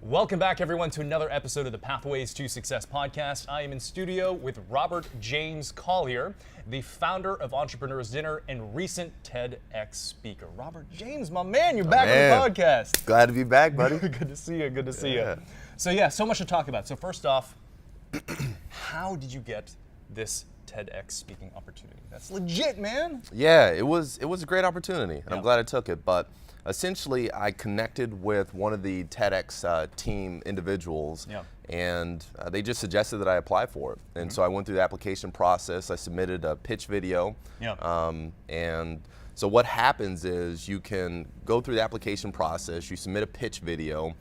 Welcome back, everyone, to another episode of the Pathways to Success podcast. I am in studio with Robert James Collier, the founder of Entrepreneur's Dinner and recent TEDx speaker. Robert James, my man, you're back on the podcast. Glad to be back, buddy. Good to see you. Good to see you. So much to talk about. So first off, how did you get this TEDx speaking opportunity? That's legit, man. Yeah, it was a great opportunity, and I'm glad I took it. But essentially, I connected with one of the TEDx team individuals, and they just suggested that I apply for it. And so I went through the application process. I submitted a pitch video, and so what happens is you can go through the application process, you submit a pitch video,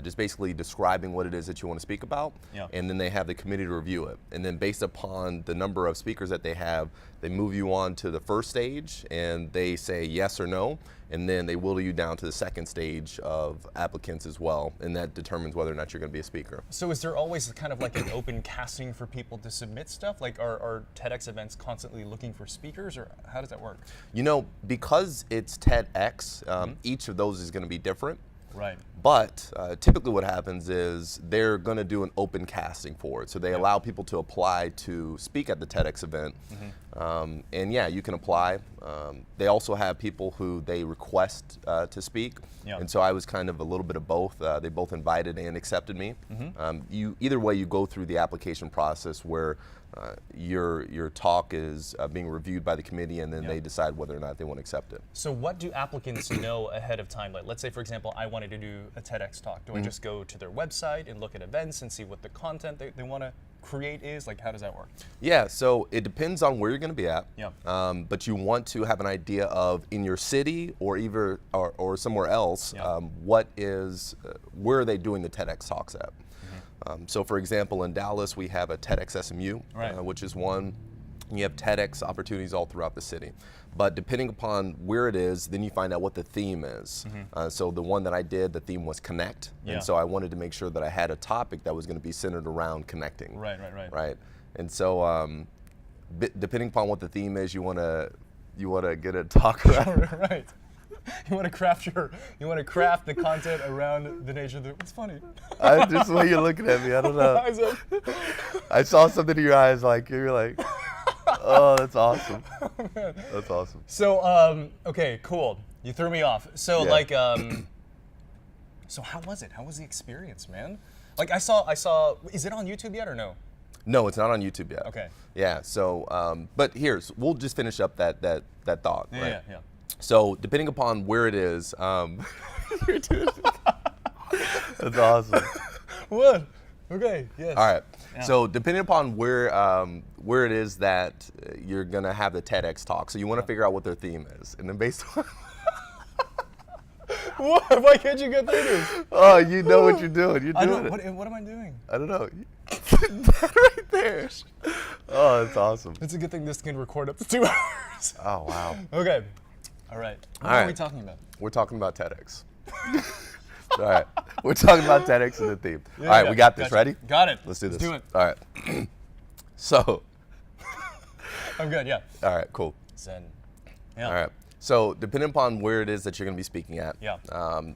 just basically describing what it is that you want to speak about, and then they have the committee to review it. And then based upon the number of speakers that they have, they move you on to the first stage, and they say yes or no, and then they whittle you down to the second stage of applicants as well, and that determines whether or not you're going to be a speaker. So is there always kind of like an open casting for people to submit stuff? Like are TEDx events constantly looking for speakers, or how does that work? You know, because it's TEDx, each of those is going to be different. Right. But typically what happens is they're going to do an open casting for it. So they allow people to apply to speak at the TEDx event. And yeah, you can apply. They also have people who they request to speak. And so I was kind of a little bit of both. They both invited and accepted me. Either way, you go through the application process where your talk is being reviewed by the committee, and then they decide whether or not they want to accept it. So what do applicants know ahead of time? Like, let's say, for example, I wanted to do a TEDx talk. Do I just go to their website and look at events and see what the content they want to create is? Like, how does that work? Yeah, so it depends on where you're going to be at. But you want to have an idea of, in your city or or somewhere else, where are they doing the TEDx talks at? So for example, in Dallas, we have a TEDx SMU, which is one. And you have TEDx opportunities all throughout the city. But depending upon where it is, then you find out what the theme is. So the one that I did, the theme was connect. And so I wanted to make sure that I had a topic that was going to be centered around connecting. Right. And so depending upon what the theme is, you want to get a talk around. Right. You want to craft the content around the nature of the. It's funny. Just the way you're looking at me, I don't know. I saw something in your eyes, like you're like, oh, that's awesome. Oh, man. That's awesome. So, okay, cool. You threw me off. So, so how was it? How was the experience, man? Like I saw. Is it on YouTube yet or no? No, it's not on YouTube yet. Okay. Yeah. So, but we'll just finish up that thought. Right? Yeah. So depending upon where it is, you're doing that's awesome. What? Okay. Yes. All right. Yeah. So depending upon where it is that you're gonna have the TEDx talk, so you want to figure out what their theme is, and then based on what? Why can't you get through this? Oh, you know what you're doing. You're doing it. What am I doing? I don't know. That right there. Oh, that's awesome. It's a good thing this can record up to 2 hours. Oh wow. Okay. All right. What are we talking about? We're talking about TEDx. All right. We're talking about TEDx and the theme. All right, we got this. Gotcha. Ready? Got it. Let's do this. Let's do it. All right. So. I'm good, yeah. All right, cool. Zen. Yeah. All right. So depending upon where it is that you're going to be speaking at,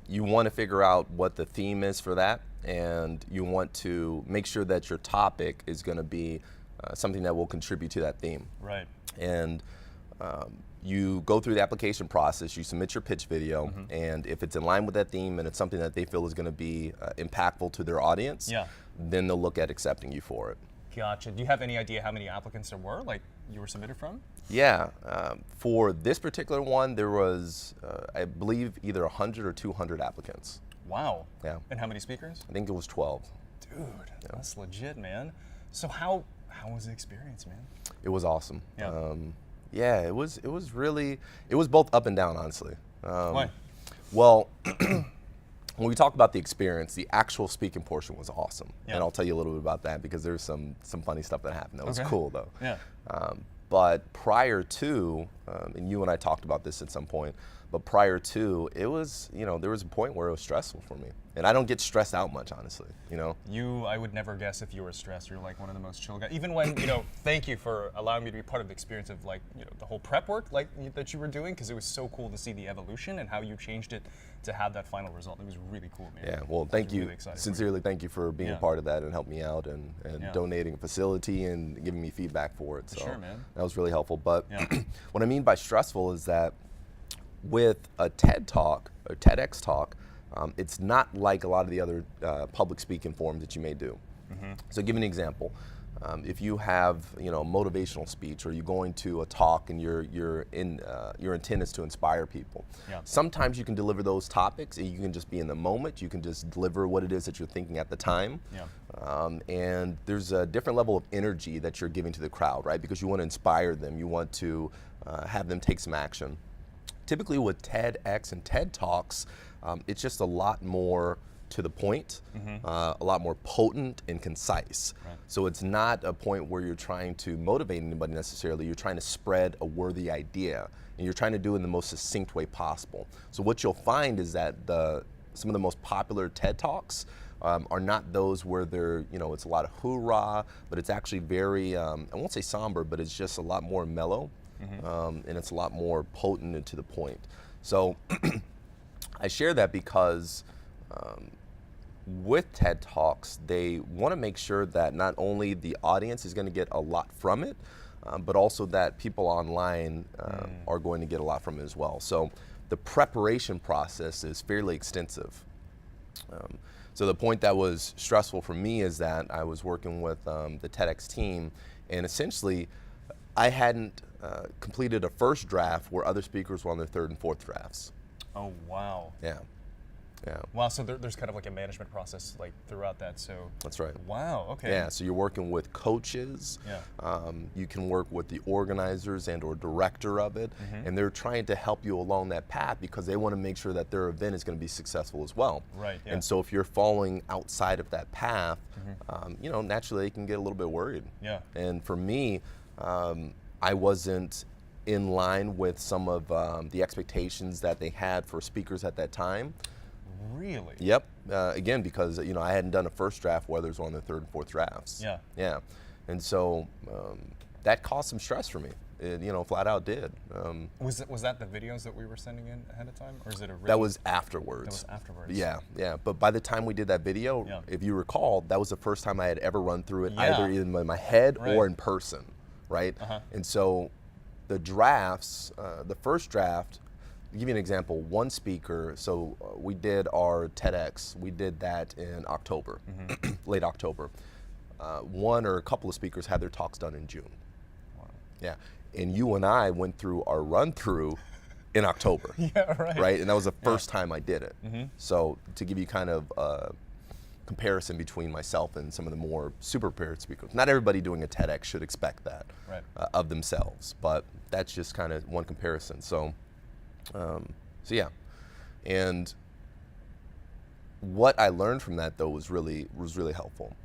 you want to figure out what the theme is for that, and you want to make sure that your topic is going to be something that will contribute to that theme. Right. And you go through the application process, you submit your pitch video, and if it's in line with that theme and it's something that they feel is going to be impactful to their audience, then they'll look at accepting you for it. Gotcha. Do you have any idea how many applicants there were, like you were submitted from? Yeah. For this particular one, there was, I believe, either 100 or 200 applicants. Wow. Yeah. And how many speakers? I think it was 12. Dude, that's legit, man. So how was the experience, man? It was awesome. Yeah. Yeah, it was both up and down, honestly. Why? Well, when we talk about the experience, the actual speaking portion was awesome. And I'll tell you a little bit about that because there's some funny stuff that happened. That was cool, though. Yeah. But prior to and you and I talked about this at some point, but prior to, it was, there was a point where it was stressful for me. And I don't get stressed out much, honestly, I would never guess if you were stressed. You're like one of the most chill guys. Even when, thank you for allowing me to be part of the experience of the whole prep work that you were doing, because it was so cool to see the evolution and how you changed it to have that final result. It was really cool, man. Yeah, well, thank you. Really Sincerely, thank you for being a part of that and helping me out and donating a facility and giving me feedback for it. For sure, man. That was really helpful. But what I mean by stressful is that with a TED Talk or TEDx talk, it's not like a lot of the other public speaking forums that you may do. So give me an example. If you have a motivational speech, or you're going to a talk and your intent is to inspire people. Sometimes you can deliver those topics and you can just be in the moment. You can just deliver what it is that you're thinking at the time. And there's a different level of energy that you're giving to the crowd, right? Because you want to inspire them. You want to have them take some action. Typically with TEDx and TED Talks, it's just a lot more to the point, a lot more potent and concise. So it's not a point where you're trying to motivate anybody necessarily. You're trying to spread a worthy idea, and you're trying to do it in the most succinct way possible. So what you'll find is that some of the most popular TED Talks are not those where they're, it's a lot of hoorah, but it's actually very, I won't say somber, but it's just a lot more mellow, and it's a lot more potent and to the point. So I share that because with TED Talks, they want to make sure that not only the audience is going to get a lot from it, but also that people online are going to get a lot from it as well. So the preparation process is fairly extensive. So the point that was stressful for me is that I was working with the TEDx team, and essentially I hadn't completed a first draft where other speakers were on their third and fourth drafts. Oh, wow. Yeah. Wow, so there's kind of like a management process throughout that, so. That's right. Wow, okay. Yeah, so you're working with coaches. You can work with the organizers and or director of it, and they're trying to help you along that path because they want to make sure that their event is going to be successful as well. Right, yeah. And so if you're falling outside of that path, naturally they can get a little bit worried. Yeah. And for me, I wasn't in line with some of the expectations that they had for speakers at that time. Really? Yep. Again, because I hadn't done a first draft where others were on their third and fourth drafts. Yeah. And so that caused some stress for me. It, flat out did. Was that the videos that we were sending in ahead of time, or is it a written? That was afterwards. That was afterwards. Yeah. But by the time we did that video, if you recall, that was the first time I had ever run through it, either in my head or in person, right? And so the drafts, the first draft. To give you an example, one speaker, so we did our TEDx, we did that in October, late October. One or a couple of speakers had their talks done in June. Wow. Yeah, and you and I went through our run through in October. Right, and that was the first time I did it. So to give you kind of a comparison between myself and some of the more super prepared speakers, not everybody doing a TEDx should expect that of themselves, but that's just kind of one comparison. So yeah, and what I learned from that though was really helpful.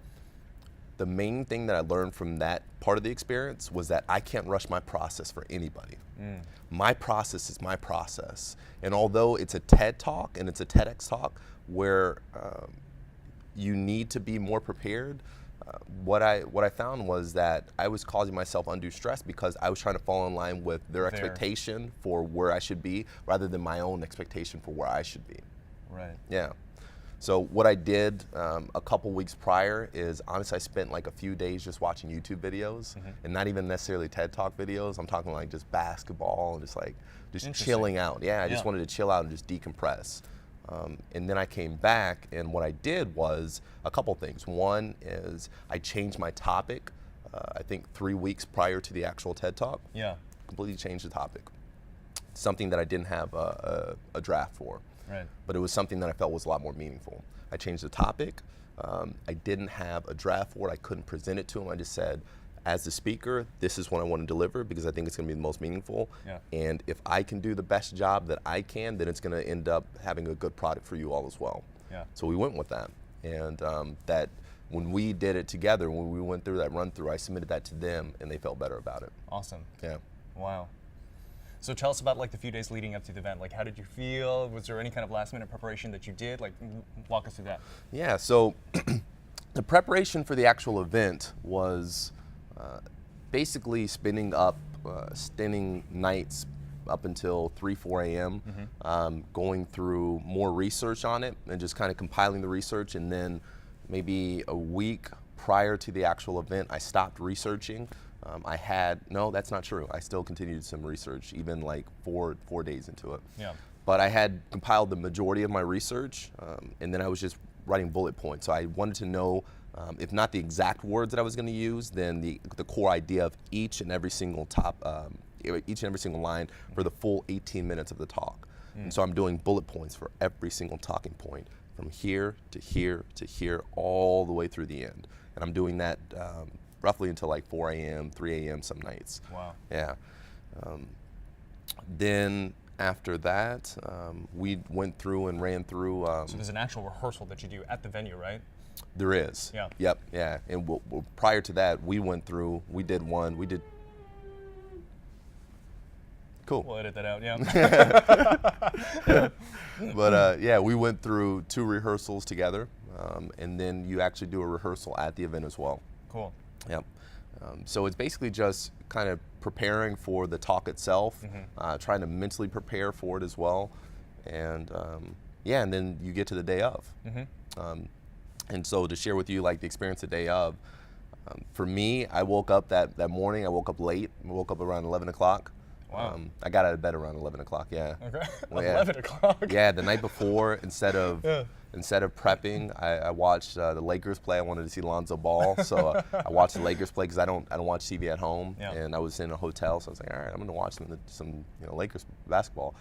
The main thing that I learned from that part of the experience was that I can't rush my process for anybody. My process is my process, and although it's a TED Talk and it's a TEDx talk where you need to be more prepared, what I found was that I was causing myself undue stress because I was trying to fall in line with their expectation for where I should be rather than my own expectation for where I should be. Right. Yeah. So what I did a couple weeks prior is, honestly, I spent like a few days just watching YouTube videos and not even necessarily TED Talk videos. I'm talking like just basketball and just chilling out. Yeah, I just wanted to chill out and just decompress. And then I came back, and what I did was a couple things. One is I changed my topic, I think 3 weeks prior to the actual TED Talk. Yeah. Completely changed the topic. Something that I didn't have a draft for. Right. But it was something that I felt was a lot more meaningful. I changed the topic. I didn't have a draft for it. I couldn't present it to him. I just said, as the speaker, this is what I want to deliver because I think it's going to be the most meaningful. And if I can do the best job that I can, then it's going to end up having a good product for you all as well. So we went with that. And that when we did it together, when we went through that run through, I submitted that to them and they felt better about it. Awesome. Yeah. Wow. So tell us about like the few days leading up to the event. Like, how did you feel? Was there any kind of last minute preparation that you did? Like, walk us through that. Yeah, so the preparation for the actual event was basically spending nights up until 3, 4 a.m., going through more research on it and just kind of compiling the research. And then maybe a week prior to the actual event, I stopped researching. No, that's not true. I still continued some research, even like four days into it. Yeah. But I had compiled the majority of my research, and then I was just writing bullet points. So I wanted to know, if not the exact words that I was going to use, then the core idea of each and every single line for the full 18 minutes of the talk. And so I'm doing bullet points for every single talking point, from here to here to here, all the way through the end. And I'm doing that roughly until like 4 a.m., 3 a.m. some nights. Wow. Yeah. Then after that, we went through and ran through. So there's an actual rehearsal that you do at the venue, right? There is. Yeah. Yep. Yeah. And prior to that, we did one. Cool. We'll edit that out, yeah. But yeah, we went through 2 rehearsals together, and then you actually do a rehearsal at the event as well. Cool. Yep. So it's basically just kind of preparing for the talk itself, trying to mentally prepare for it as well, and yeah, and then you get to the day of. And so to share with you like the experience the day of, for me, I woke up that morning. I woke up late. I woke up around 11 o'clock. Wow. I got out of bed around 11 o'clock. Yeah. Okay. Well, yeah. 11 o'clock. Yeah, the night before, instead of prepping, I watched the Lakers play. I wanted to see Lonzo Ball, so I watched the Lakers play because I don't watch TV at home, and I was in a hotel, so I was like, all right, I'm going to watch some Lakers basketball.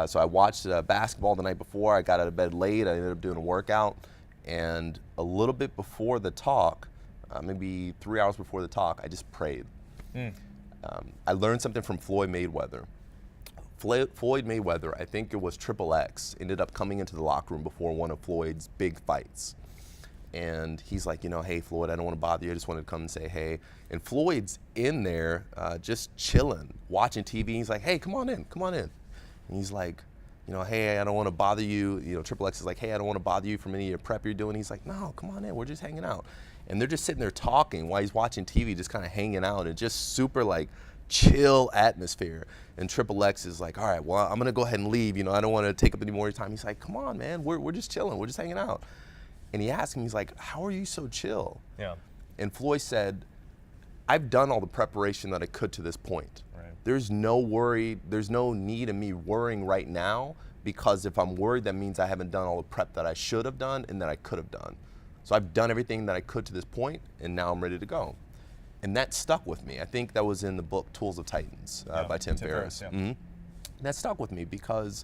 So I watched basketball the night before. I got out of bed late. I ended up doing a workout, and a little bit before the talk, maybe 3 hours before the talk, I just prayed. I learned something from Floyd Mayweather. Floyd Mayweather, I think it was XXX, ended up coming into the locker room before one of Floyd's big fights. And he's like, hey, Floyd, I don't want to bother you. I just wanted to come and say hey. And Floyd's in there just chilling, watching TV. He's like, hey, come on in. And he's like, hey, I don't want to bother you. XXX is like, hey, I don't want to bother you from any of your prep you're doing. He's like, no, come on in. We're just hanging out. And they're just sitting there talking while he's watching TV, just kind of hanging out, and just super like chill atmosphere. And XXX is like, all right, well, I'm gonna go ahead and leave. I don't want to take up any more of your time. He's like, come on, man, we're just chilling, we're just hanging out. And he asked him, he's like, how are you so chill? Yeah. And Floyd said, I've done all the preparation that I could to this point. Right. There's no worry, there's no need in me worrying right now, because if I'm worried, that means I haven't done all the prep that I should have done and that I could have done. So I've done everything that I could to this point, and now I'm ready to go. And that stuck with me. I think that was in the book Tools of Titans by Tim Ferriss. Yeah. That stuck with me because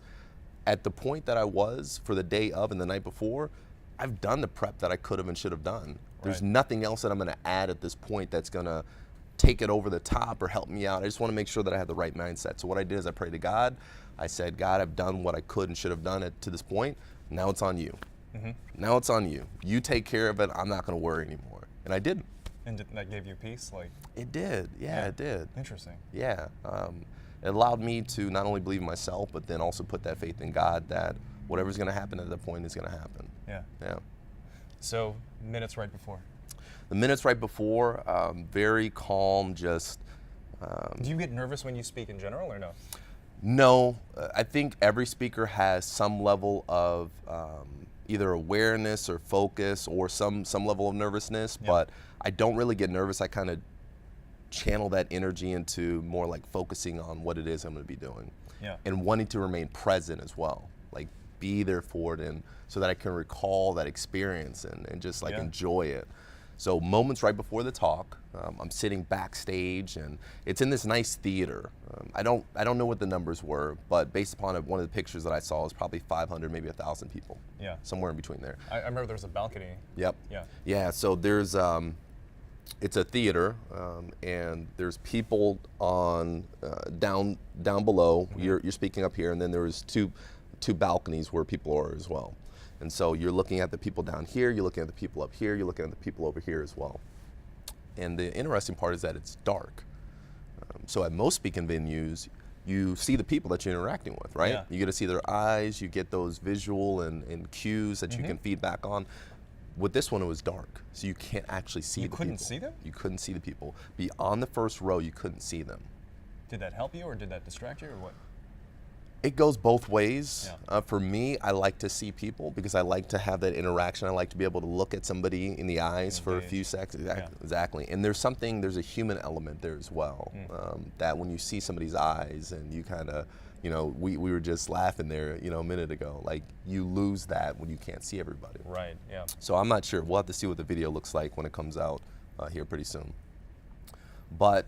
at the point that I was for the day of and the night before, I've done the prep that I could have and should have done. There's nothing else that I'm gonna add at this point that's gonna take it over the top or help me out. I just wanna make sure that I have the right mindset. So what I did is I prayed to God. I said, God, I've done what I could and should have done to this point. Now it's on you. Now it's on you. You take care of it. I'm not going to worry anymore. And I didn't. And that gave you peace? It did. Yeah, it did. Interesting. Yeah. It allowed me to not only believe in myself, but then also put that faith in God that whatever's going to happen at that point is going to happen. Yeah. Yeah. So minutes right before? The minutes right before, very calm, just. Do you get nervous when you speak in general or no? No. I think every speaker has some level of either awareness or focus or some level of nervousness, but I don't really get nervous. I kind of channel that energy into more like focusing on what it is I'm going to be doing, and wanting to remain present as well, like be there for it, and so that I can recall that experience and just like enjoy it. So moments right before the talk, I'm sitting backstage, and it's in this nice theater. I don't know what the numbers were, but based upon one of the pictures that I saw, it was probably 500, maybe 1,000 people. Yeah. Somewhere in between there. I remember there was a balcony. Yep. Yeah. Yeah. So there's it's a theater, and there's people on down below. You're speaking up here, and then there's two balconies where people are as well. And so you're looking at the people down here, you're looking at the people up here, you're looking at the people over here as well. And the interesting part is that it's dark. So at most speaking venues, you see the people that you're interacting with, right? Yeah. You get to see their eyes, you get those visual and cues that you can feed back on. With this one, it was dark, so you can't actually see the people. You couldn't see them? You couldn't see the people. Beyond the first row, you couldn't see them. Did that help you, or did that distract you, or what? It goes both ways. Yeah. For me, I like to see people because I like to have that interaction. I like to be able to look at somebody in the eyes for a few seconds. Exactly. And there's a human element there as well. That when you see somebody's eyes and you kind of, we were just laughing there, a minute ago. Like, you lose that when you can't see everybody. Right, yeah. So I'm not sure. We'll have to see what the video looks like when it comes out here pretty soon. But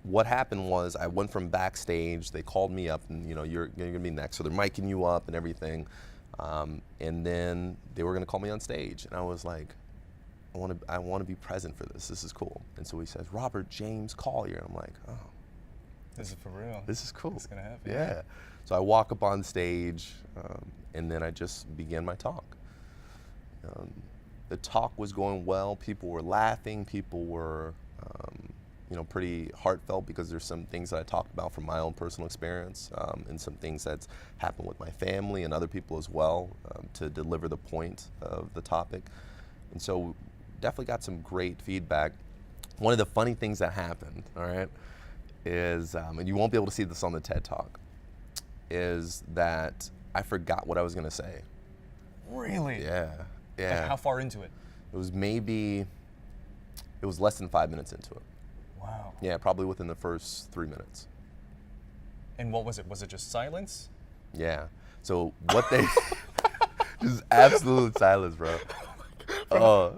what happened was I went from backstage, they called me up and you're gonna be next. So they're micing you up and everything. And then they were gonna call me on stage. And I was like, I wanna be present for this. This is cool. And so he says, Robert James Collier. And I'm like, oh. This is for real. This is cool. It's gonna happen. Yeah. So I walk up on stage and then I just began my talk. The talk was going well. People were laughing. People were, pretty heartfelt because there's some things that I talked about from my own personal experience and some things that's happened with my family and other people as well to deliver the point of the topic. And so definitely got some great feedback. One of the funny things that happened, all right, is, and you won't be able to see this on the TED Talk, is that I forgot what I was gonna say. Really? Yeah. Like, how far into it? It was less than 5 minutes into it. Wow. Yeah, probably within the first 3 minutes. And what was it? Was it just silence? Yeah. So what they, just absolute silence, bro. For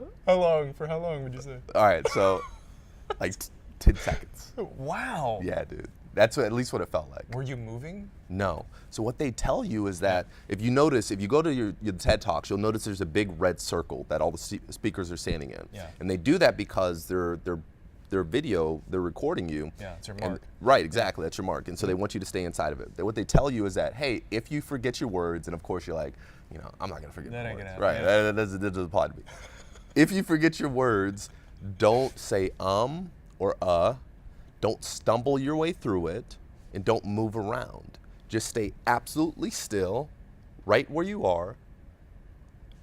how long would you say? All right, so like 10 seconds. Wow. Yeah, dude. That's at least what it felt like. Were you moving? No. So what they tell you is that if you go to your TED Talks, you'll notice there's a big red circle that all the speakers are standing in. Yeah. And they do that because their video, they're recording you. Yeah, it's your mark. Right, exactly, that's your mark. And so they want you to stay inside of it. What they tell you is that, hey, if you forget your words, and of course you're like, I'm not gonna forget my words. Right, yeah. that doesn't apply to me. If you forget your words, don't say or don't stumble your way through it, and don't move around. Just stay absolutely still, right where you are,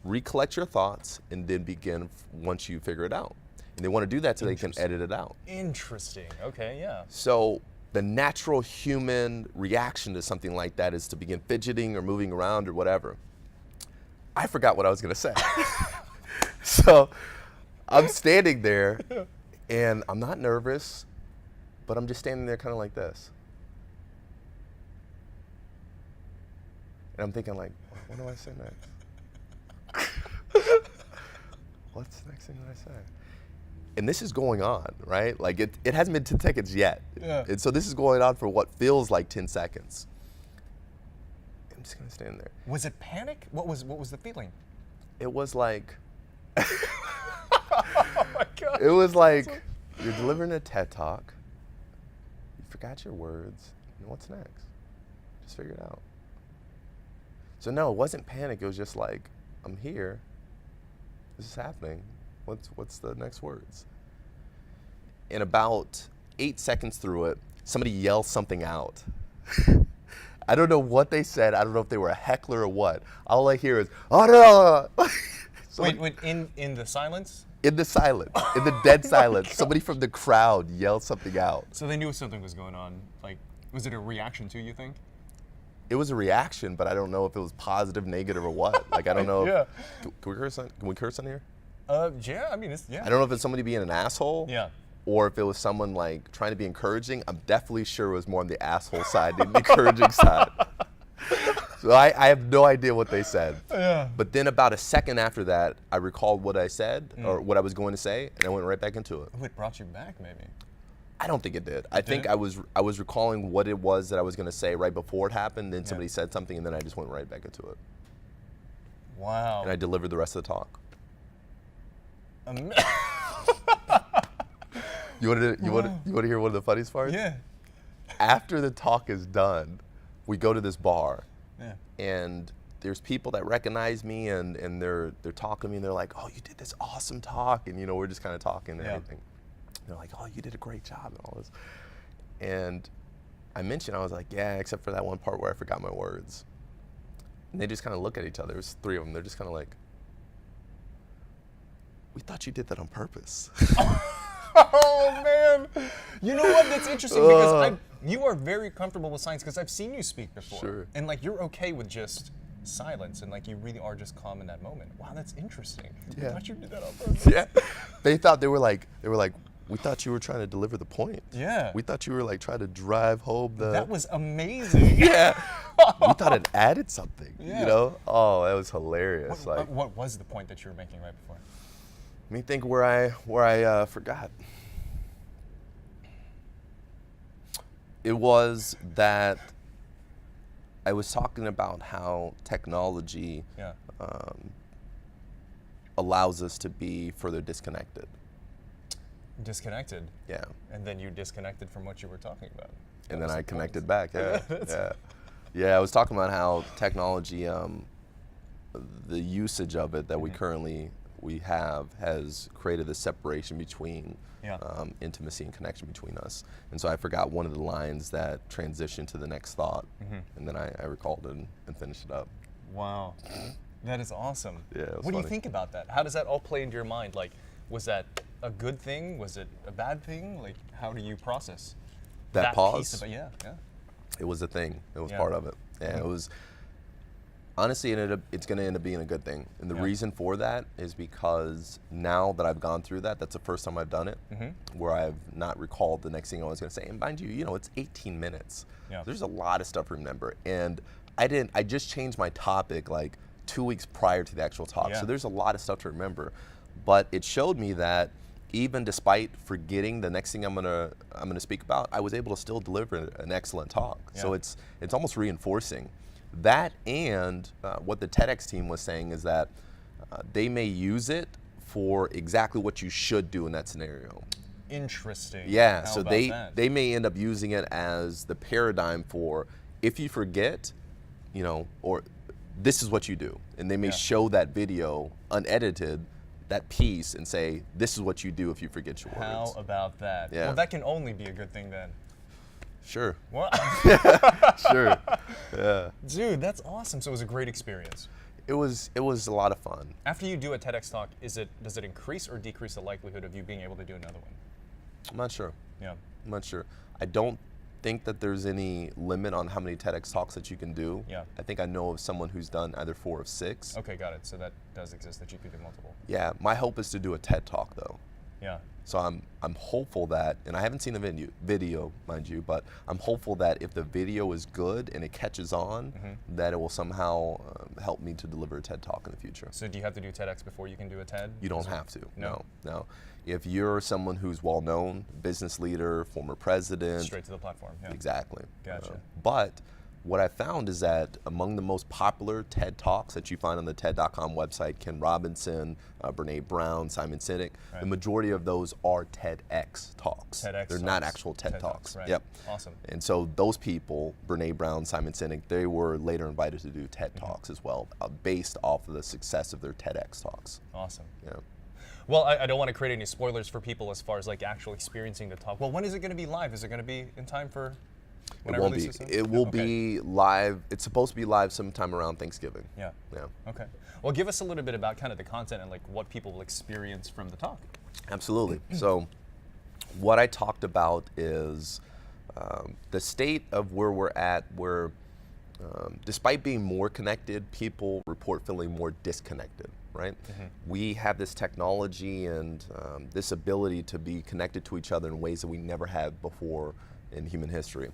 recollect your thoughts, and then begin once you figure it out. And they want to do that so they can edit it out. Interesting. Okay, yeah. So the natural human reaction to something like that is to begin fidgeting or moving around or whatever. I forgot what I was going to say. So I'm standing there, and I'm not nervous, but I'm just standing there kind of like this. And I'm thinking like, what do I say next? What's the next thing that I say? And this is going on, right? Like it hasn't been 10 seconds yet. Yeah. And so this is going on for what feels like 10 seconds. I'm just gonna stand there. Was it panic? What was the feeling? It was like, Oh my God. it was like you're delivering a TED Talk, you forgot your words, and what's next? Just figure it out. So no, it wasn't panic, it was just like, I'm here, this is happening. What's the next words? In about 8 seconds through it, somebody yells something out. I don't know what they said. I don't know if they were a heckler or what. All I hear is, oh no! So wait, in the silence? in the silence, in the dead silence, somebody from the crowd yelled something out. So they knew something was going on. Like, was it a reaction to, you think? It was a reaction, but I don't know if it was positive, negative, or what. Like, I don't know. Yeah. Can we curse on here? Yeah, I mean, it's, yeah. I don't know if it's somebody being an asshole. Yeah. Or if it was someone like trying to be encouraging. I'm definitely sure it was more on the asshole side than the encouraging side. So I have no idea what they said. Yeah. But then about a second after that, I recalled what I said or what I was going to say, and I went right back into it. Oh, it brought you back, maybe. I don't think it did. I think I was recalling what it was that I was going to say right before it happened. Then somebody said something, and then I just went right back into it. Wow. And I delivered the rest of the talk. You want to hear one of the funniest parts? Yeah. After the talk is done, we go to this bar. Yeah. And there's people that recognize me and they're talking to me and they're like, oh, you did this awesome talk. And we're just kind of talking and everything. They're like, oh, you did a great job and all this. And I mentioned, I was like, yeah, except for that one part where I forgot my words. And they just kind of look at each other. There's 3 of them. They're just kind of like, we thought you did that on purpose. Oh man, you know what? That's interesting because you are very comfortable with silence because I've seen you speak before, Sure. and like you're okay with just silence and like you really are just calm in that moment. Wow, that's interesting. Yeah. I thought you did that on purpose. Yeah, they were like, we thought you were trying to deliver the point. Yeah. We thought you were like trying to drive home the. That was amazing. Yeah. We thought it added something. Yeah. You know? Oh, that was hilarious. What was the point that you were making right before? Let me think where I forgot. It was that I was talking about how technology allows us to be further disconnected. Disconnected? Yeah. And then you disconnected from what you were talking about. And then I connected back, yeah. Yeah, I was talking about how technology, the usage of it that we have has created the separation between intimacy and connection between us. And so I forgot one of the lines that transitioned to the next thought, and then I recalled it and finished it up. Wow, that is awesome. Yeah, it was what do you funny. think about that? How does that all play into your mind? Like, was that a good thing? Was it a bad thing? Like, how do you process That pause? piece of it? Yeah. It was a thing. It was Yeah. part of it. Yeah, it was. Honestly, it's going to end up being a good thing. And the reason for that is because now that I've gone through that, that's the first time I've done it, where I've not recalled the next thing I was going to say. And mind you, it's 18 minutes. Yeah. There's a lot of stuff to remember. And I just changed my topic like 2 weeks prior to the actual talk. Yeah. So there's a lot of stuff to remember. But it showed me that even despite forgetting the next thing I'm gonna speak about, I was able to still deliver an excellent talk. Yeah. So it's almost reinforcing. That and what the TEDx team was saying is that they may use it for exactly what you should do in that scenario. Interesting. Yeah, How so about that? they may end up using it as the paradigm for if you forget, or this is what you do. And they may show that video unedited, that piece, and say, this is what you do if you forget your words. How about that? Yeah. Well, that can only be a good thing then. Sure. What? Sure. Yeah. Dude, that's awesome. So it was a great experience. It was a lot of fun. After you do a TEDx talk, does it increase or decrease the likelihood of you being able to do another one? I'm not sure. Yeah. I'm not sure. I don't think that there's any limit on how many TEDx talks that you can do. Yeah. I think I know of someone who's done either 4 or 6. Okay, got it. So that does exist, that you could do multiple. Yeah. My hope is to do a TED talk though. Yeah. So I'm hopeful that, and I haven't seen the video, mind you, but I'm hopeful that if the video is good and it catches on, that it will somehow help me to deliver a TED talk in the future. So do you have to do TEDx before you can do a TED? You don't have to. No? No. If you're someone who's well known, business leader, former president. Straight to the platform. Yeah. Exactly. Gotcha. But what I found is that among the most popular TED Talks that you find on the TED.com website, Ken Robinson, Brene Brown, Simon Sinek, the majority of those are TEDx talks. TEDx They're talks. not actual TED Talks. Right. Yep. Awesome. And so those people, Brene Brown, Simon Sinek, they were later invited to do TED Talks as well, based off of the success of their TEDx talks. Awesome. Yeah. Well, I don't want to create any spoilers for people as far as like actually experiencing the talk. Well, when is it going to be live? Is it going to be in time for when It I won't release be. this one? It will Okay. be live. It's supposed to be live sometime around Thanksgiving. Yeah. Yeah. Okay. Well, give us a little bit about kind of the content and like what people will experience from the talk. Absolutely. So what I talked about is the state of where we're at, where despite being more connected, people report feeling more disconnected, right? We have this technology and this ability to be connected to each other in ways that we never had before in human history.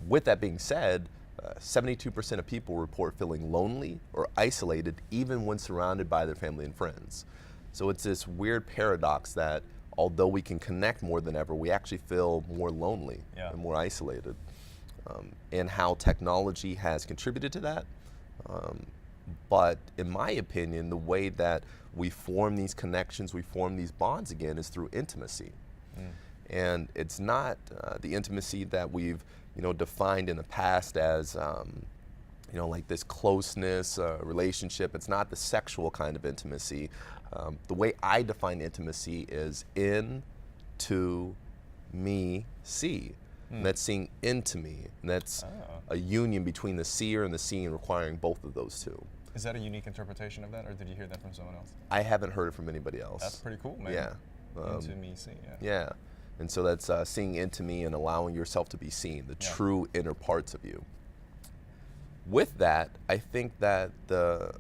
With that being said, 72% of people report feeling lonely or isolated even when surrounded by their family and friends. So it's this weird paradox that although we can connect more than ever, we actually feel more lonely and more isolated. And how technology has contributed to that. But in my opinion, the way that we form these connections, we form these bonds again is through intimacy. And it's not the intimacy that we've defined in the past as like this closeness relationship. It's not the sexual kind of intimacy. The way I define intimacy is in, to, me, see. And that's seeing into me. And that's a union between the seer and the seeing, requiring both of those two. Is that a unique interpretation of that, or did you hear that from someone else? I haven't heard it from anybody else. That's pretty cool, man. Yeah. Into me, seeing. Yeah. And so that's seeing into me and allowing yourself to be seen, the true inner parts of you. With that, I think that the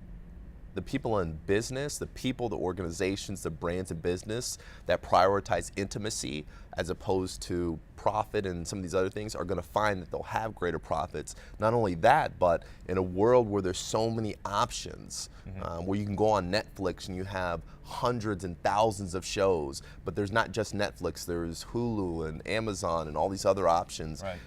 people in business, the organizations, the brands in business that prioritize intimacy as opposed to profit and some of these other things are going to find that they'll have greater profits. Not only that, but in a world where there's so many options, where you can go on Netflix and you have hundreds and thousands of shows, but there's not just Netflix, there's Hulu and Amazon and all these other options. Right.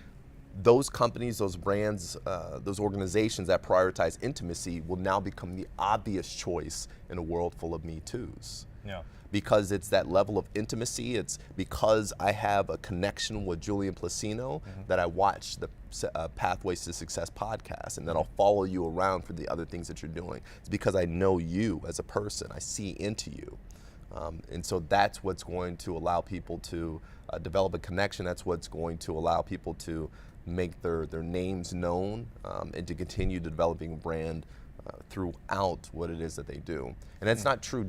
Those companies, those brands, those organizations that prioritize intimacy will now become the obvious choice in a world full of Me Too's. Yeah. Because it's that level of intimacy, it's because I have a connection with Julian Placino that I watch the Pathways to Success podcast, and then I'll follow you around for the other things that you're doing. It's because I know you as a person, I see into you. And so that's what's going to allow people to develop a connection. That's what's going to allow people to make their names known and to continue developing a brand throughout what it is that they do. And it's not true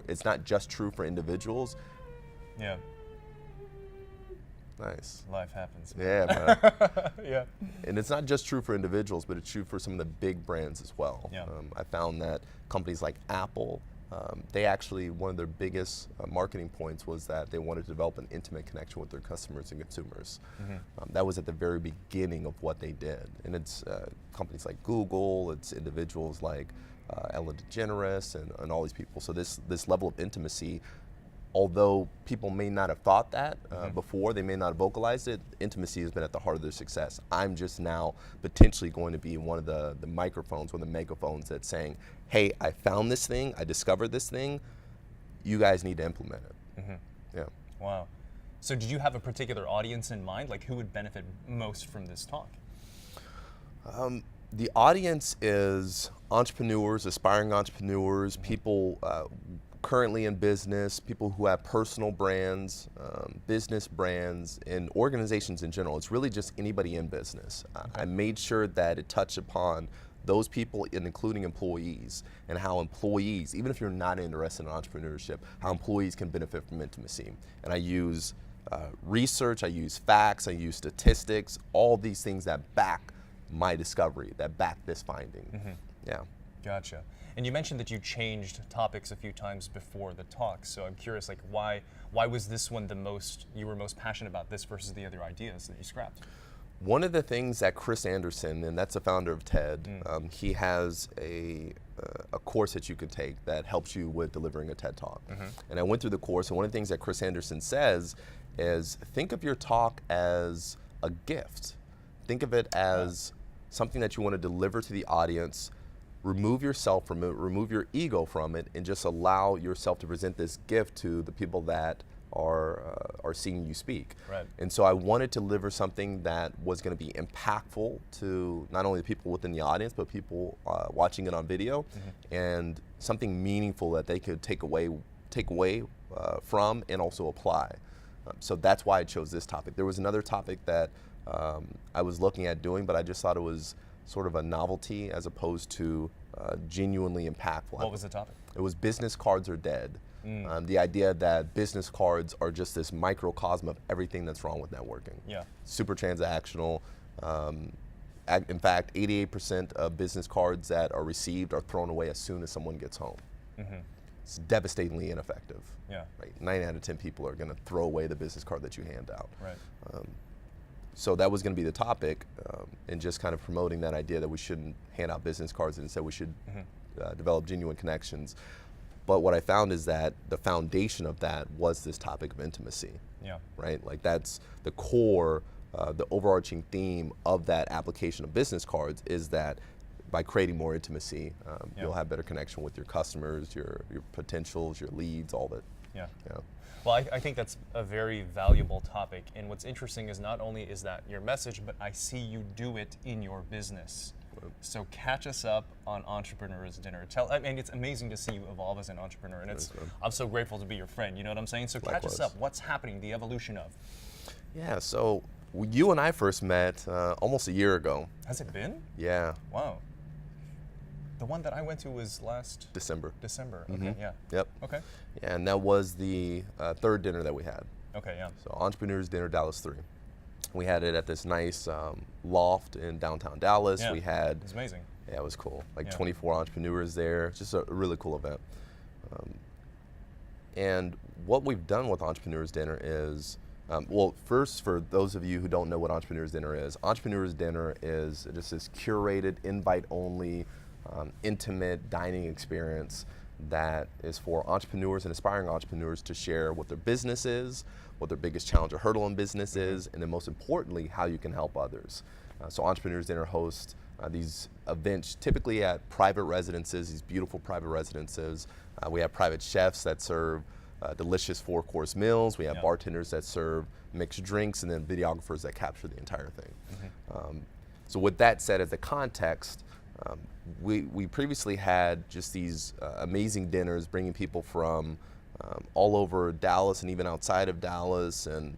it's not just true for individuals. Yeah. Nice. Life happens. Man. Yeah, man. Yeah. And it's not just true for individuals, but it's true for some of the big brands as well. Yeah. I found that companies like Apple, they actually, one of their biggest marketing points was that they wanted to develop an intimate connection with their customers and consumers. That was at the very beginning of what they did. And it's companies like Google, it's individuals like Ellen DeGeneres and all these people. So this level of intimacy, although people may not have thought that before, they may not have vocalized it, intimacy has been at the heart of their success. I'm just now potentially going to be one of the microphones, one of the megaphones that's saying, hey, I found this thing, I discovered this thing, you guys need to implement it. Yeah. Wow. So did you have a particular audience in mind? Like, who would benefit most from this talk? The audience is entrepreneurs, aspiring entrepreneurs, people currently in business, people who have personal brands, business brands, and organizations in general. It's really just anybody in business. I made sure that it touched upon those people, including employees, and how employees, even if you're not interested in entrepreneurship, how employees can benefit from intimacy. And I use research, I use facts, I use statistics, all these things that back my discovery, that back this finding. Yeah. Gotcha. And you mentioned that you changed topics a few times before the talk, so I'm curious, like, why was this one you were most passionate about this versus the other ideas that you scrapped? One of the things that Chris Anderson, and that's the founder of TED, he has a course that you can take that helps you with delivering a TED Talk. And I went through the course, and one of the things that Chris Anderson says is, think of your talk as a gift. Think of it as something that you want to deliver to the audience. Remove yourself from it, remove your ego from it, and just allow yourself to present this gift to the people that are seeing you speak. Right. And so I wanted to deliver something that was going to be impactful to not only the people within the audience, but people watching it on video, and something meaningful that they could take away from and also apply. So that's why I chose this topic. There was another topic that I was looking at doing, but I just thought it was sort of a novelty as opposed to genuinely impactful. What was the topic? It was business cards are dead. The idea that business cards are just this microcosm of everything that's wrong with networking. Yeah. Super transactional. In fact, 88% of business cards that are received are thrown away as soon as someone gets home. It's devastatingly ineffective. Yeah. Right? 9 out of 10 people are going to throw away the business card that you hand out. Right. So that was going to be the topic, and just kind of promoting that idea that we shouldn't hand out business cards, and instead we should develop genuine connections. But what I found is that the foundation of that was this topic of intimacy. Yeah. Right? Like, that's the core, the overarching theme of that application of business cards is that by creating more intimacy, you'll have better connection with your customers, your potentials, your leads, all that. Yeah. Yeah. Well, I think that's a very valuable topic, and what's interesting is not only is that your message, but I see you do it in your business. So catch us up on Entrepreneur's Dinner. I mean, it's amazing to see you evolve as an entrepreneur, and I'm so grateful to be your friend. You know what I'm saying? So catch us up. What's happening? The evolution of? Yeah. So You and I first met almost a year ago. Has it been? Yeah. Wow. The one that I went to was last December. December. Okay. Yeah. Yep. Okay. Yeah, and that was the third dinner that we had. Okay. Yeah. So Entrepreneurs Dinner Dallas 3. We had it at this nice loft in downtown Dallas. Yeah. We had. It was amazing. Yeah, it was cool. Like Yeah. 24 entrepreneurs there. Just a really cool event. And what we've done with Entrepreneurs Dinner is, well, first, for those of you who don't know what Entrepreneurs Dinner is just this curated, invite-only, intimate dining experience that is for entrepreneurs and aspiring entrepreneurs to share what their business is, what their biggest challenge or hurdle in business is, and then most importantly, how you can help others. So Entrepreneurs Dinner hosts these events typically at private residences, these beautiful private residences. We have private chefs that serve delicious 4-course meals. We have bartenders that serve mixed drinks, and then videographers that capture the entire thing. So with that said as a context, we previously had just these amazing dinners bringing people from all over Dallas and even outside of Dallas and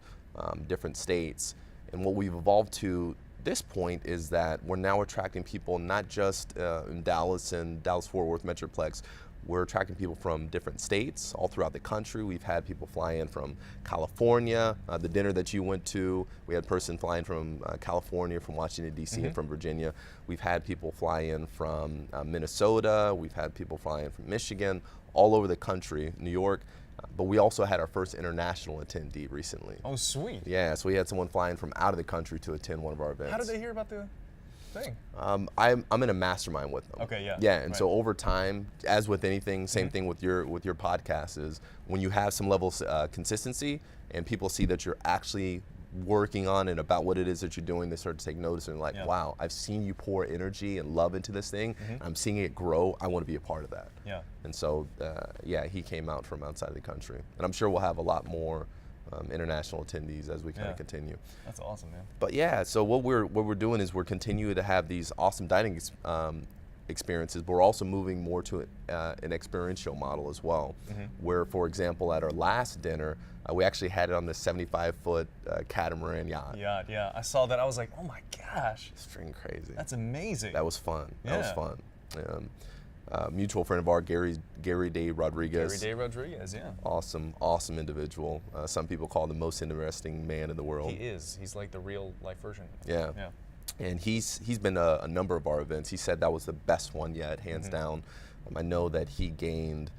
different states. And what we've evolved to this point is that we're now attracting people not just in Dallas and Dallas-Fort Worth Metroplex. We're attracting people from different states all throughout the country. We've had people fly in from California. The dinner that you went to, we had a person flying from California, from Washington, D.C., and from Virginia. We've had people fly in from Minnesota. We've had people fly in from Michigan, all over the country, New York. But we also had our first international attendee recently. Oh, sweet. Yeah, so we had someone flying from out of the country to attend one of our events. How did they hear about the thing? I'm in a mastermind with them. Okay, yeah. Yeah, and so over time, as with anything, same thing with your podcast is when you have some level of consistency and people see that you're actually working on and about what it is that you're doing, they start to take notice and like, wow, I've seen you pour energy and love into this thing. I'm seeing it grow. I want to be a part of that. Yeah. And so, yeah, he came out from outside the country, and I'm sure we'll have a lot more international attendees as we kind of continue. That's awesome, man. But yeah, so what we're doing is we're continuing to have these awesome dining experiences, but we're also moving more to an experiential model as well. Where, for example, at our last dinner, we actually had it on the 75-foot catamaran yacht. Yeah, I saw that. I was like, oh my gosh. It's freaking crazy. That's amazing. That was fun. Yeah. That was fun. Mutual friend of ours, Gary Day Rodriguez. Gary Day Rodriguez, yeah. Awesome individual. Some people call him the most interesting man in the world. He is. He's like the real life version. Yeah. And he's been a number of our events. He said that was the best one yet, hands down. I know that he gained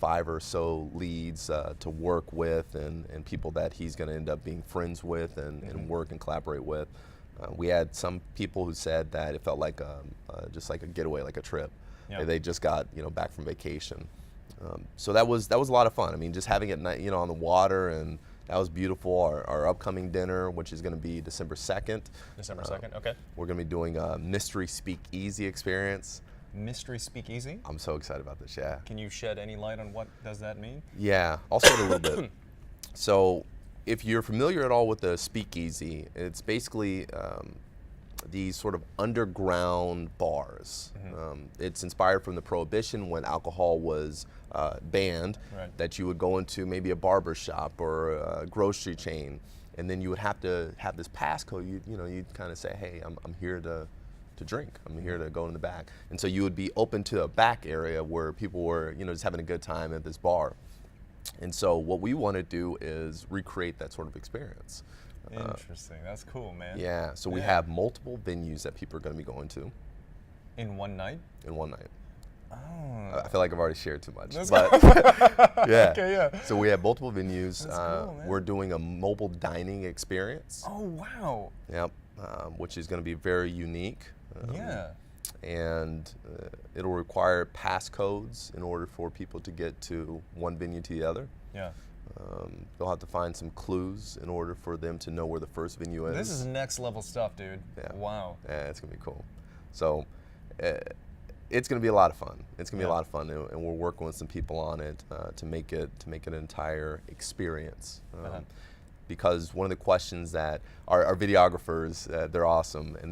5 or so leads to work with and people that he's going to end up being friends with and work and collaborate with. We had some people who said that it felt like just like a getaway, like a trip. Yeah. They just got back from vacation. So that was a lot of fun. I mean, just having it on the water, and that was beautiful. Our upcoming dinner, which is going to be December 2nd. December 2nd, okay. We're going to be doing a mystery speakeasy experience. Mystery speakeasy? I'm so excited about this, yeah. Can you shed any light on what does that mean? Yeah, I'll shed a little bit. So if you're familiar at all with the speakeasy, it's basically these sort of underground bars. It's inspired from the Prohibition when alcohol was banned, that you would go into maybe a barber shop or a grocery chain, and then you would have to have this passcode. You'd kind of say, hey, I'm here to drink. I'm here to go in the back. And so you would be open to a back area where people were just having a good time at this bar. And so what we want to do is recreate that sort of experience. Interesting. That's cool, man. Yeah. So we have multiple venues that people are going to be going to. In one night? In one night. Oh. I feel like I've already shared too much. That's but yeah. Okay, yeah. So we have multiple venues. That's cool, man. We're doing a mobile dining experience. Oh, wow. Yep. Which is going to be very unique. And it'll require passcodes in order for people to get to one venue to the other. Yeah. They'll have to find some clues in order for them to know where the first venue is. This is next level stuff, dude. Yeah. Wow. Yeah, it's gonna be cool. So it's gonna be a lot of fun. It's gonna be a lot of fun, and we're working with some people on it to make it an entire experience. Because one of the questions that our videographers, they're awesome, and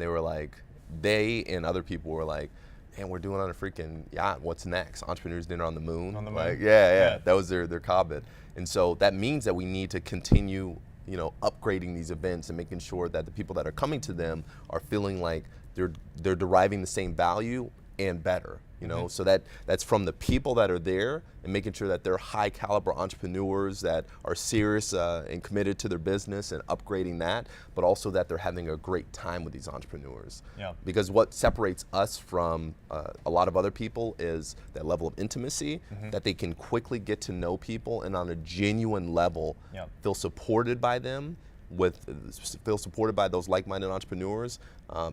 they and other people were like, man, we're doing on a freaking yacht. What's next? Entrepreneurs Dinner on the Moon? On the moon. Like, yeah. That was their comment. And so that means that we need to continue, upgrading these events and making sure that the people that are coming to them are feeling like they're deriving the same value and better. So that's from the people that are there and making sure that they're high caliber entrepreneurs that are serious and committed to their business and upgrading that, but also that they're having a great time with these entrepreneurs. Yeah. Because what separates us from a lot of other people is that level of intimacy, that they can quickly get to know people and on a genuine level feel supported by them, feel supported by those like-minded entrepreneurs,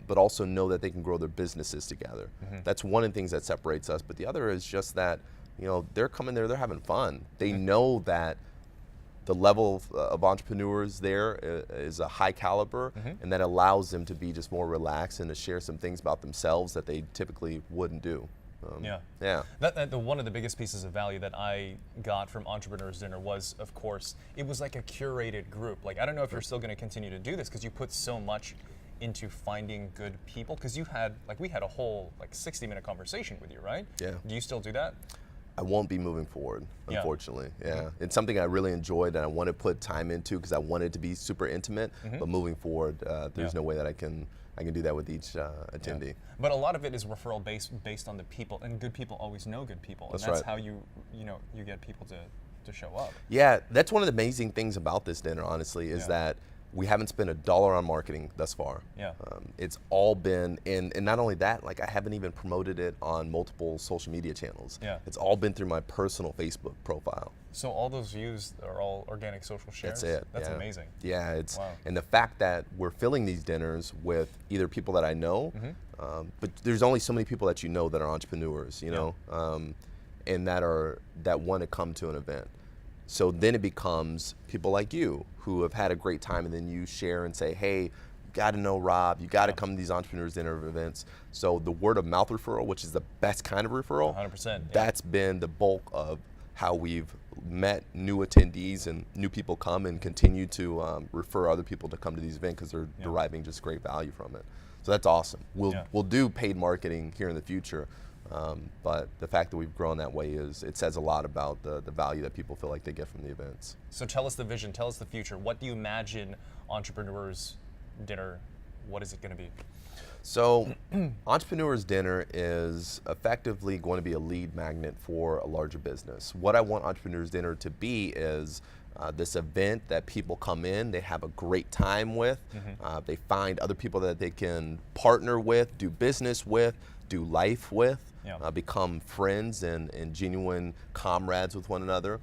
but also know that they can grow their businesses together. That's one of the things that separates us. But the other is just that, they're coming there, they're having fun. They know that the level of entrepreneurs there is a high caliber, and that allows them to be just more relaxed and to share some things about themselves that they typically wouldn't do. One of the biggest pieces of value that I got from Entrepreneurs Dinner was, of course, it was like a curated group. Like, I don't know if you're still going to continue to do this because you put so much into finding good people. Because we had a whole 60-minute conversation with you, right? Yeah. Do you still do that? I won't be moving forward, unfortunately. Yeah. It's something I really enjoyed and I want to put time into because I want it to be super intimate. But moving forward, there's no way that I can do that with each attendee. But a lot of it is referral based on the people, and good people always know good people, and that's how you get people to show up. Yeah, that's one of the amazing things about this dinner, honestly, is that we haven't spent $1 on marketing thus far. Yeah. It's all been, and not only that, I haven't even promoted it on multiple social media channels. Yeah. It's all been through my personal Facebook profile. So all those views are all organic social shares? That's it. That's amazing. Yeah, wow. And the fact that we're filling these dinners with either people that I know, but there's only so many people that that are entrepreneurs, and that want to come to an event. So then it becomes people like you who have had a great time, and then you share and say, hey, you got to know Rob, you got to come to these Entrepreneurs Dinner events. So the word of mouth referral, which is the best kind of referral, 100%, that's been the bulk of how we've met new attendees and new people come and continue to refer other people to come to these events because they're deriving just great value from it. So that's awesome. We'll do paid marketing here in the future. But the fact that we've grown that way it says a lot about the value that people feel like they get from the events. So tell us the vision, tell us the future. What do you imagine Entrepreneurs Dinner, what is it going to be? So Entrepreneurs Dinner is effectively going to be a lead magnet for a larger business. What I want Entrepreneurs Dinner to be is this event that people come in, they have a great time with, they find other people that they can partner with, do business with, do life with, become friends and genuine comrades with one another.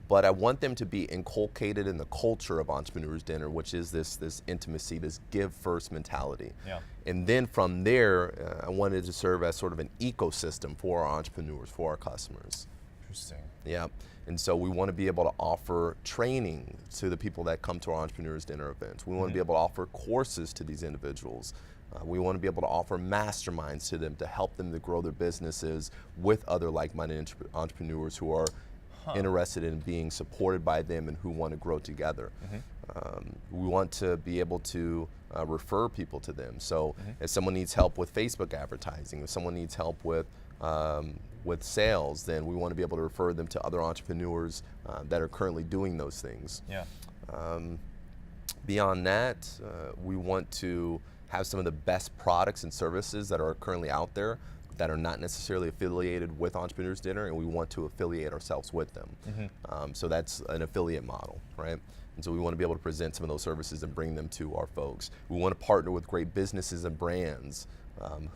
But I want them to be inculcated in the culture of Entrepreneurs Dinner, which is this intimacy, this give first mentality. Yeah. And then from there, I wanted to serve as sort of an ecosystem for our entrepreneurs, for our customers. Interesting. Yeah. And so we want to be able to offer training to the people that come to our Entrepreneurs Dinner events. We want to be able to offer courses to these individuals. We want to be able to offer masterminds to them to help them to grow their businesses with other like-minded entrepreneurs who are interested in being supported by them and who want to grow together. We want to be able to refer people to them. So if someone needs help with Facebook advertising, if someone needs help with sales, then we want to be able to refer them to other entrepreneurs that are currently doing those things. Yeah. Beyond that, we want to have some of the best products and services that are currently out there that are not necessarily affiliated with Entrepreneurs Dinner, and we want to affiliate ourselves with them. So that's an affiliate model, right? And so we want to be able to present some of those services and bring them to our folks. We want to partner with great businesses and brands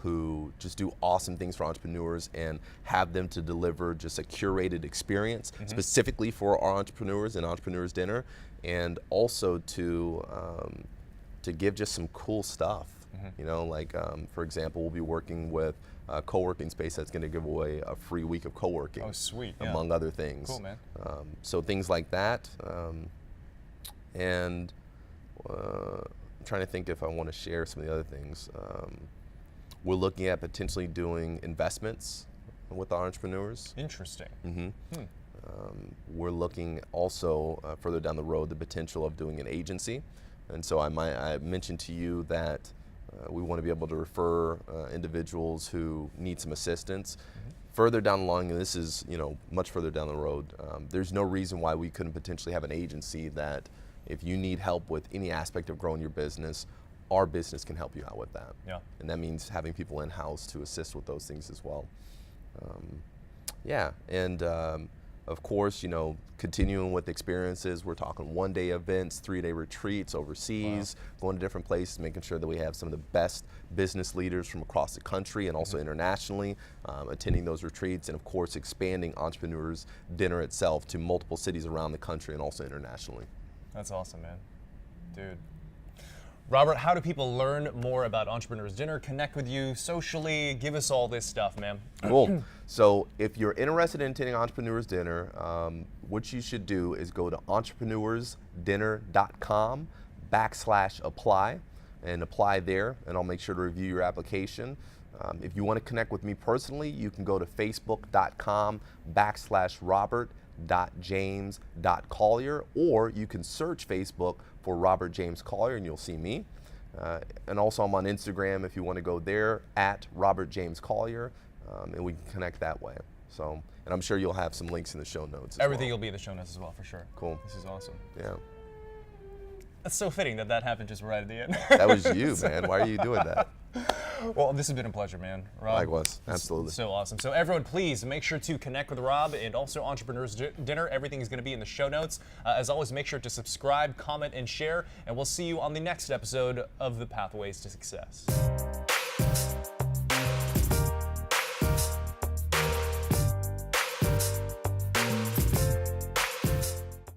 who just do awesome things for entrepreneurs and have them to deliver just a curated experience specifically for our entrepreneurs and Entrepreneurs Dinner, and also to give just some cool stuff. For example, we'll be working with a co-working space that's going to give away a free week of co-working. Oh, sweet. Among other things. Cool, man. So things like that. And I'm trying to think if I want to share some of the other things. We're looking at potentially doing investments with our entrepreneurs. Interesting. We're looking also further down the road the potential of doing an agency. And so I mentioned to you that we want to be able to refer individuals who need some assistance. Further down the line, and this is much further down the road, there's no reason why we couldn't potentially have an agency that if you need help with any aspect of growing your business, our business can help you out with that. Yeah. And that means having people in-house to assist with those things as well. Yeah, and of course, continuing with experiences. We're talking one-day events, 3-day retreats overseas, going to different places, making sure that we have some of the best business leaders from across the country and also internationally attending those retreats, and of course expanding Entrepreneurs Dinner itself to multiple cities around the country and also internationally. That's awesome, man. Dude. Robert, how do people learn more about Entrepreneurs Dinner, connect with you socially? Give us all this stuff, man. Cool. So if you're interested in attending Entrepreneurs Dinner, what you should do is go to entrepreneursdinner.com/apply and apply there, and I'll make sure to review your application. If you want to connect with me personally, you can go to facebook.com/robert.james.collier, or you can search Facebook for Robert James Collier and you'll see me. And also I'm on Instagram if you want to go there, at Robert James Collier, and we can connect that way. So, and I'm sure you'll have some links in the show notes. Everything will be in the show notes as well, for sure. Cool. This is awesome. Yeah. That's so fitting that happened just right at the end. That was you, man. Why are you doing that? Well, this has been a pleasure, man. Rob, likewise, absolutely. So awesome. So everyone, please make sure to connect with Rob and also Entrepreneurs Dinner. Everything is going to be in the show notes. As always, make sure to subscribe, comment, and share, and we'll see you on the next episode of The Pathways to Success.